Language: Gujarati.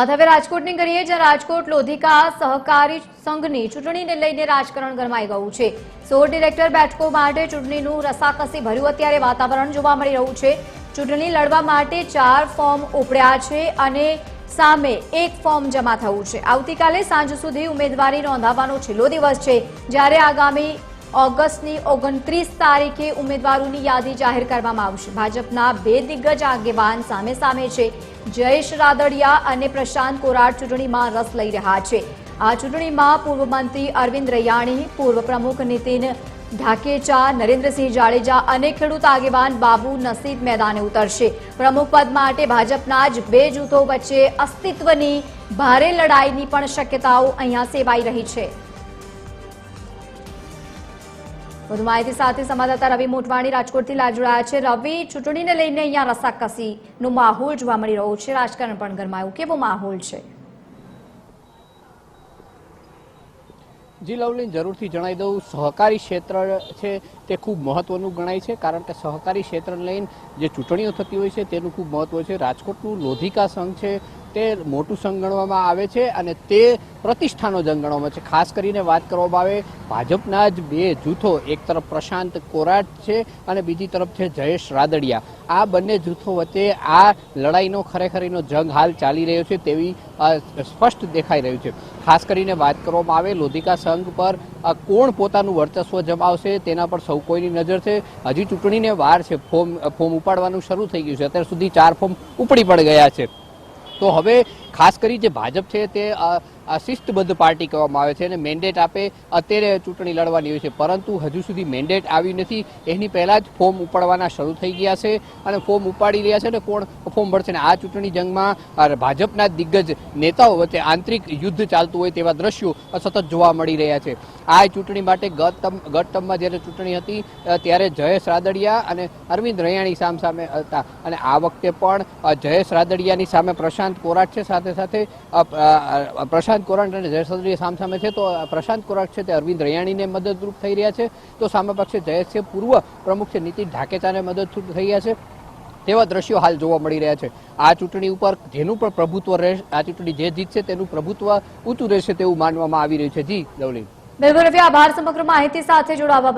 હવે રાજકોટની કરીએ, જ્યાં રાજકોટ લોધિકા સહકારી સંઘની ચૂંટણીને લઈને રાજકારણ ગરમાઈ ગયું છે। 16 ડિરેક્ટર બેઠકો માટે ચૂંટણીનું રસાકસી ભર્યું અત્યારે વાતાવરણ જોવા મળી રહ્યું છે। ચૂંટણી લડવા માટે 4 ફોર્મ ઉપડ્યા છે અને સામે 1 ફોર્મ જમા થયું છે। આવતીકાલે સાંજ સુધી ઉમેદવારી નોંધાવવાનો છેલ્લો દિવસ છે, જ્યારે આગામી ઓગસ્ટની 29 તારીખે ઉમેદવારોની યાદી જાહેર કરવામાં આવશે। ભાજપના 2 દિગ્ગજ આગેવાન સામે સામે છે। જયેશ રાદડિયા અને પ્રશાંત કોરાટ ચૂંટણીમાં રસ લઈ રહ્યા છે। આ ચૂંટણીમાં પૂર્વ મંત્રી અરવિંદ રૈયાણી, પૂર્વ પ્રમુખ નીતિન ઢાકેચા, નરેન્દ્રસિંહ જાડેજા અને ખેડૂત આગેવાન બાબુ નસીબ મેદાને ઉતરશે। પ્રમુખ પદ માટે ભાજપના જ 2 જૂથો વચ્ચે અસ્તિત્વની ભારે લડાઈની પણ શક્યતાઓ અહીંયા સેવાઈ રહી છે। વધુ માહિતી સાથે સંવાદદાતા રવિ મોટવાણી રાજકોટથી લાઈવ જોડાયા છે। રવિ, ચૂંટણીને લઈને અહીંયા રસાકસીનો માહોલ જોવા મળી રહ્યો છે, રાજકારણ પણ ગરમાયું, કેવો માહોલ છે? જી લવલીન, જરૂરથી જણાવી દઉં, સહકારી ક્ષેત્ર છે તે ખૂબ મહત્વનું ગણાય છે, કારણ કે સહકારી ક્ષેત્રને લઈને જે ચૂંટણીઓ થતી હોય છે તેનું ખૂબ મહત્વ છે। રાજકોટનું લોધિકા સંઘ છે તે મોટું સંઘ ગણવામાં આવે છે અને તે પ્રતિષ્ઠાનો જંગ ગણવામાં છે। ખાસ કરીને વાત કરવામાં આવે ભાજપના જ 2 જૂથો, એક તરફ પ્રશાંત કોરાટ છે અને બીજી તરફ છે જયેશ રાદડિયા। આ બંને જૂથો વચ્ચે આ લડાઈનો ખરેખરીનો જંગ હાલ ચાલી રહ્યો છે તેવી સ્પષ્ટ દેખાઈ રહ્યું છે। ખાસ કરીને વાત કરવામાં આવે લોધિકા સંઘ પર કોણ પોતાનું વર્ચસ્વ જમાવશે તેના પર સૌ કોઈની નજર છે। હજી ચૂંટણીને વાર છે, ફોર્મ ઉપાડવાનું શરૂ થઈ ગયું છે, અત્યાર સુધી 4 ફોર્મ ઉપડી પણ ગયા છે। તો હવે ખાસ કરી જે ભાજપ છે તે શિસ્તબદ્ધ પાર્ટી કહેવામાં આવે છે અને મેન્ડેટ આપે અત્યારે ચૂંટણી લડવાની હોય છે, પરંતુ હજુ સુધી મેન્ડેટ આવ્યું નથી। એની પહેલા જ ફોર્મ ઉપાડવાના શરૂ થઈ ગયા છે અને ફોર્મ ઉપાડી રહ્યા છે અને કોણ ફોર્મ ભરશે ને આ ચૂંટણી જંગમાં ભાજપના દિગ્ગજ નેતાઓ વચ્ચે આંતરિક યુદ્ધ ચાલતું હોય તેવા દ્રશ્યો સતત જોવા મળી રહ્યા છે। આ ચૂંટણી માટે ગત ટર્મમાં જ્યારે ચૂંટણી હતી ત્યારે જયેશ રાદડિયા અને અરવિંદ રૈયાણી સામે હતા અને આ વખતે પણ જયેશ રાદડિયાની સામે પ્રશાંત કોરાટ છે, સાથે સાથે પ્રશાંત કોરાટ અને જયેશ રાદડિયા સામે છે। તો પ્રશાંત કોરાટ છે તે અરવિંદ રૈયાણીને મદદરૂપ થઈ રહ્યા છે, તો સામે પક્ષે જયેશ છે પૂર્વ પ્રમુખ છે નીતિન ઢાકેચાને મદદરૂપ થઈ રહ્યા છે તેવા દ્રશ્યો હાલ જોવા મળી રહ્યા છે। આ ચૂંટણી ઉપર જેનું પણ પ્રભુત્વ રહેશે, આ ચૂંટણી જે જીતશે તેનું પ્રભુત્વ ઊંચું રહેશે તેવું માનવામાં આવી રહ્યું છે। જી લવલી, બિલકુલ રવિ, આભાર સમગ્ર માહિતી સાથે જોડાવા બદલ।